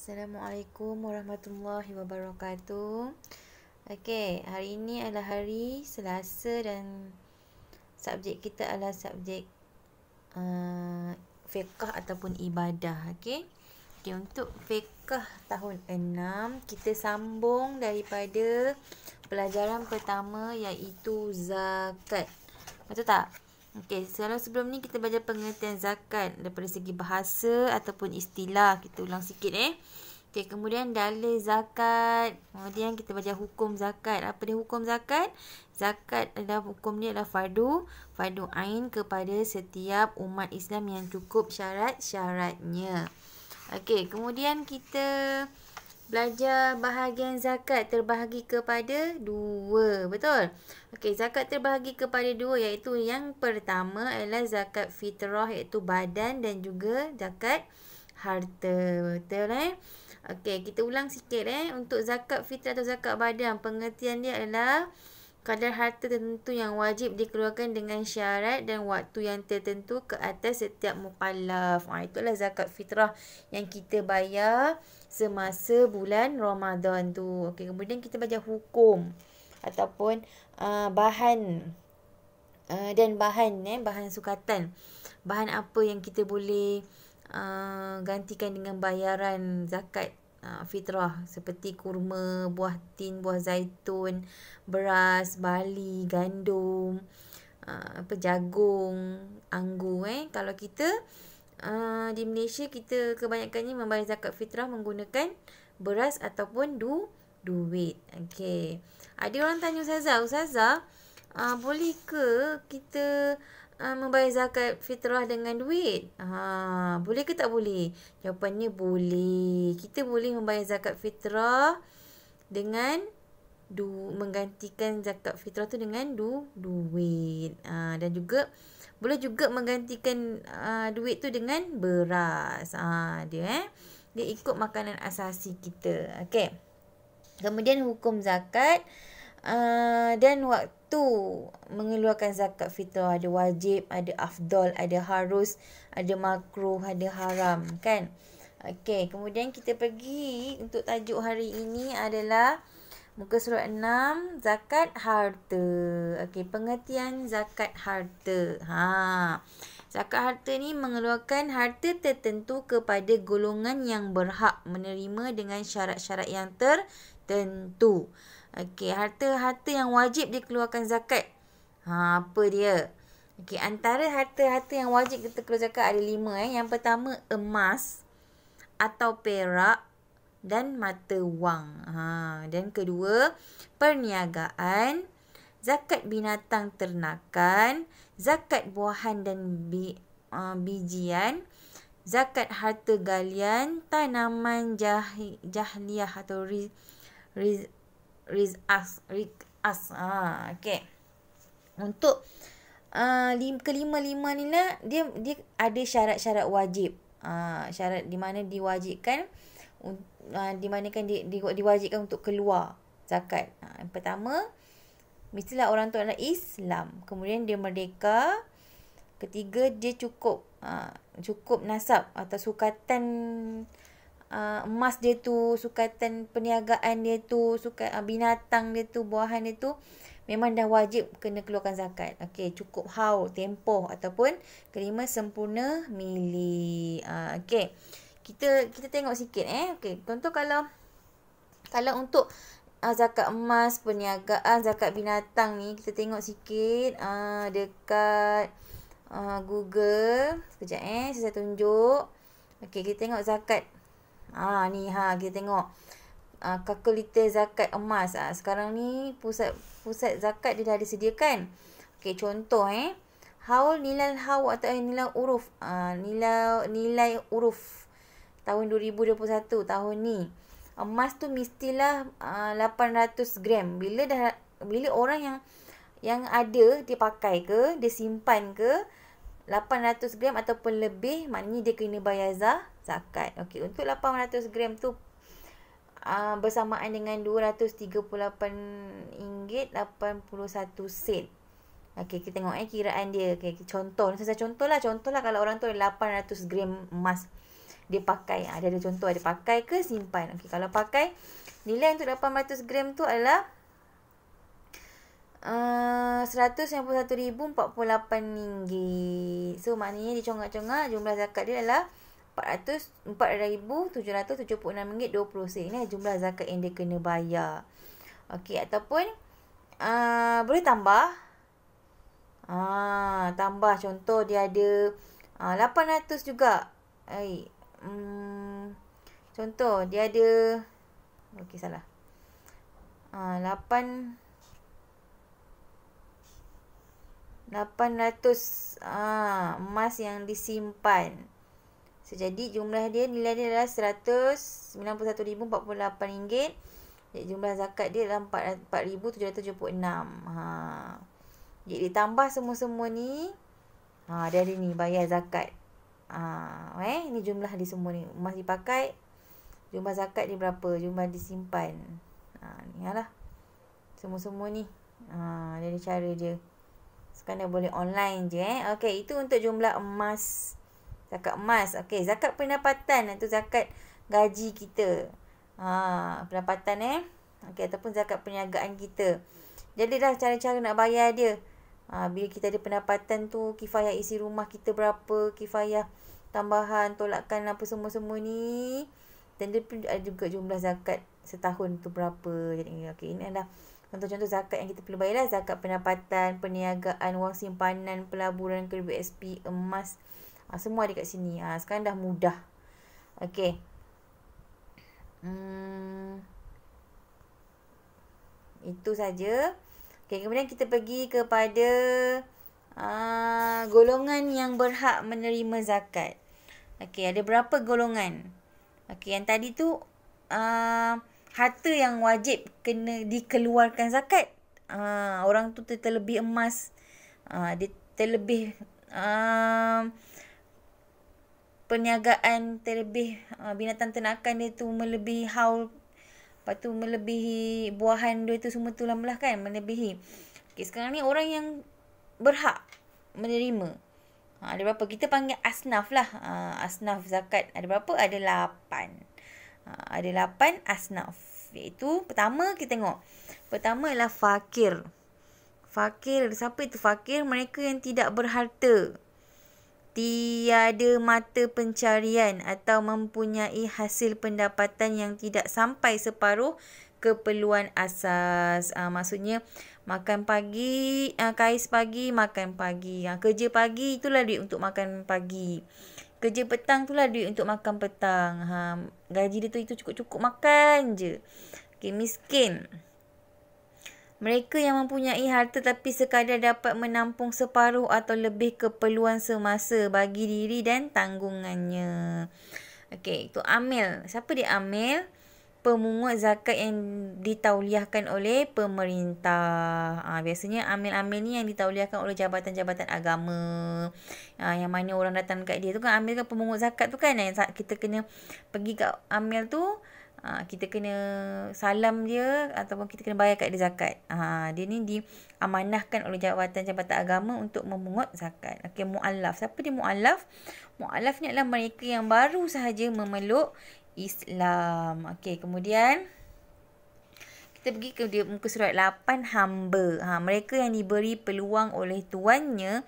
Assalamualaikum warahmatullahi wabarakatuh. Okey, hari ini adalah hari Selasa dan subjek kita adalah subjek fiqh ataupun ibadah. Okey. Okey, untuk fiqh tahun 6 kita sambung daripada pelajaran pertama iaitu zakat. Betul tak? Okey, sebelum ni kita belajar pengertian zakat daripada segi bahasa ataupun istilah. Kita ulang sikit Okey, kemudian dalil zakat. Kemudian kita belajar hukum zakat. Apa dia hukum zakat? Zakat adalah hukum dia adalah fardu ain kepada setiap umat Islam yang cukup syarat-syaratnya. Okey, kemudian kita belajar bahagian zakat terbahagi kepada dua. Betul? Okey, zakat terbahagi kepada dua iaitu yang pertama adalah zakat fitrah iaitu badan dan juga zakat harta. Betul Okey, kita ulang sikit Untuk zakat fitrah atau zakat badan, pengertian dia adalah kadar harta tertentu yang wajib dikeluarkan dengan syarat dan waktu yang tertentu ke atas setiap mukallaf. Itulah zakat fitrah yang kita bayar semasa bulan Ramadan tu. Okey, kemudian kita belajar hukum ataupun bahan dan bahan sukatan. Bahan apa yang kita boleh gantikan dengan bayaran zakat fitrah seperti kurma, buah tin, buah zaitun, beras, barley, gandum, jagung, anggur Kalau kita di Malaysia kita kebanyakannya membayar zakat fitrah menggunakan beras ataupun duit. Okey. Ada orang tanya Ustazah, boleh ke kita membayar zakat fitrah dengan duit? Boleh ke tak boleh? Jawapannya boleh. Kita boleh membayar zakat fitrah dengan menggantikan zakat fitrah tu dengan duit. Dan juga boleh juga menggantikan duit tu dengan beras. Dia ikut makanan asasi kita. Okey. Kemudian hukum zakat dan waktu mengeluarkan zakat fitrah, ada wajib, ada afdal, ada harus, ada makruh, ada haram kan. Okey, kemudian kita pergi untuk tajuk hari ini adalah muka surat 6 zakat harta. Okey, pengertian zakat harta. Zakat harta ni mengeluarkan harta tertentu kepada golongan yang berhak menerima dengan syarat-syarat yang tertentu. Okey, harta-harta yang wajib dikeluarkan zakat. Apa dia? Okey, antara harta-harta yang wajib kita keluar zakat ada 5 Yang pertama emas atau perak dan mata wang. Dan kedua perniagaan, zakat binatang ternakan, zakat buahan dan bijian, zakat harta galian, tanaman jahliyah atau riz'as. Okey. Untuk kelima-lima ni lah dia ada syarat-syarat wajib. Syarat di mana diwajibkan di mana kan diwajibkan untuk keluar zakat. Yang pertama, mestilah orang tu adalah Islam. Kemudian dia merdeka. Ketiga, dia cukup nasab atau sukatan emas dia tu, sukatan perniagaan dia tu, binatang dia tu, buahan dia tu memang dah wajib kena keluarkan zakat. Okey, cukup haul, tempoh ataupun kelima sempurna milik. Okey. Kita tengok sikit Okey, contoh kalau untuk zakat emas, perniagaan, zakat binatang ni kita tengok sikit dekat Google. Sekejap saya tunjuk. Okey, kita tengok zakat. Kita tengok kalkulator zakat emas. Sekarang ni pusat zakat dia dah disediakan. Okey, contoh haul nilai haul atau nilai uruf. Nilai uruf tahun 2021 tahun ni. Emas tu mestilah 800 gram. Bila orang yang ada dia pakai ke, dia simpan ke 800 gram ataupun lebih, maknanya dia kena bayar zakat. Okey, untuk 800 gram tu bersamaan dengan RM238.81. Okey, kita tengok kiraan dia. Okey, contoh lah kalau orang tu ada 800 gram emas. dia pakai. Dia ada contoh, ada pakai ke simpan. Okey, kalau pakai, nilai untuk 800 gram tu adalah RM191,048. So maknanya dicongak-congak jumlah zakat dia adalah RM4,776,20. Ini jumlah zakat yang dia kena bayar. Okey, ataupun boleh tambah. Tambah contoh dia ada 800 juga. Contoh dia ada, okey salah. 800 emas yang disimpan. So, jadi jumlah dia, nilai dia adalah RM191,048. Jadi jumlah zakat dia adalah RM4,776. Jadi ditambah semua-semua ni, dia ada ni bayar zakat. Ni jumlah dia semua ni. Emas dipakai, jumlah zakat dia berapa, jumlah disimpan. Ni lah. Semua-semua ni. Jadi cara dia. Sekarang dah boleh online je. Okey, itu untuk jumlah emas. Zakat emas. Okey, zakat pendapatan. Itu zakat gaji kita. Pendapatan Okey, ataupun zakat perniagaan kita. Jadi dah cara-cara nak bayar dia. Bila kita ada pendapatan tu, kifayah isi rumah kita berapa, kifayah tambahan, tolakkan apa semua-semua ni. Dan dia pun ada juga jumlah zakat setahun tu berapa. Jadi okey, ini adalah contoh-contoh zakat yang kita perlu bayar lah. Zakat pendapatan, perniagaan, wang simpanan, pelaburan, kredit BSP, emas. Semua ada kat sini. Sekarang dah mudah. Okey. Itu saja. Okey, kemudian kita pergi kepada golongan yang berhak menerima zakat. Okey, ada berapa golongan? Okey, yang tadi tu harta yang wajib kena dikeluarkan zakat. Orang tu terlebih emas. Dia terlebih perniagaan, terlebih binatang ternakan dia tu melebihi haul. Lepas tu melebihi buahan dia tu semua tu lah kan. Melebihi. Okay, sekarang ni orang yang berhak menerima. Ada berapa? Kita panggil asnaf lah. Asnaf zakat. Ada berapa? Ada 8. Ada 8 asnaf. Iaitu pertama kita tengok. Pertama ialah fakir. Fakir. Siapa itu fakir? Mereka yang tidak berharta. Tiada mata pencarian atau mempunyai hasil pendapatan yang tidak sampai separuh keperluan asas. Maksudnya makan pagi, kais pagi, makan pagi. Kerja pagi itulah duit untuk makan pagi. Kerja petang tu lah duit untuk makan petang. Gaji dia tu itu cukup-cukup makan je. Okay, miskin. Mereka yang mempunyai harta tapi sekadar dapat menampung separuh atau lebih keperluan semasa bagi diri dan tanggungannya. Okay, itu amil. Siapa dia amil? Pemungut zakat yang ditauliahkan oleh pemerintah. Biasanya amil-amil ni yang ditauliahkan oleh jabatan-jabatan agama. Yang mana orang datang kat dia tu kan, amil kan pemungut zakat tu kan. Yang kita kena pergi kat amil tu, kita kena salam dia ataupun kita kena bayar kat dia zakat. Dia ni diamanahkan oleh jabatan-jabatan agama untuk memungut zakat. Okay, mu'allaf. Siapa dia mu'allaf? Mu'allaf ni adalah mereka yang baru sahaja memeluk Islam. Okey, kemudian kita pergi ke muka surat 8, hamba. Mereka yang diberi peluang oleh tuannya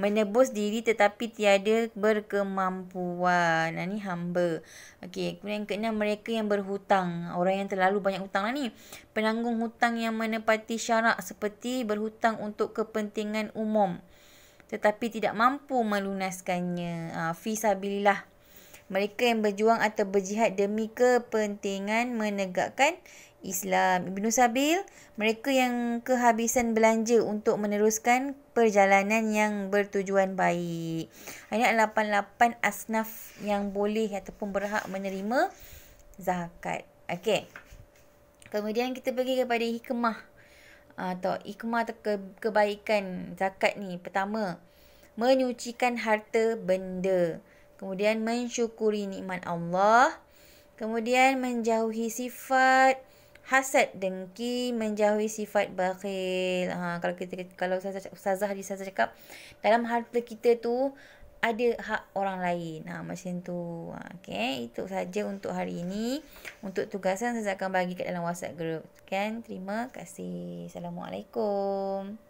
menebus diri tetapi tiada berkemampuan. Ni hamba. Okey, kemudian keenam, mereka yang berhutang. Orang yang terlalu banyak hutang lah ni. Penanggung hutang yang menepati syarak seperti berhutang untuk kepentingan umum tetapi tidak mampu melunaskannya. Fisabilillah. Mereka yang berjuang atau berjihad demi kepentingan menegakkan Islam. Ibnu Sabil, mereka yang kehabisan belanja untuk meneruskan perjalanan yang bertujuan baik. Ini adalah 88 asnaf yang boleh ataupun berhak menerima zakat. Okey. Kemudian kita pergi kepada hikmah atau hikmah atau kebaikan zakat ni. Pertama, menyucikan harta benda. Kemudian mensyukuri nikmat Allah. Kemudian menjauhi sifat hasad, dengki, menjauhi sifat bakhil. Kalau ustazah cakap dalam harta kita tu ada hak orang lain. Macam tu. Okay, itu saja untuk hari ini. Untuk tugasan saya akan bagi kat dalam WhatsApp group. Kan? Terima kasih. Assalamualaikum.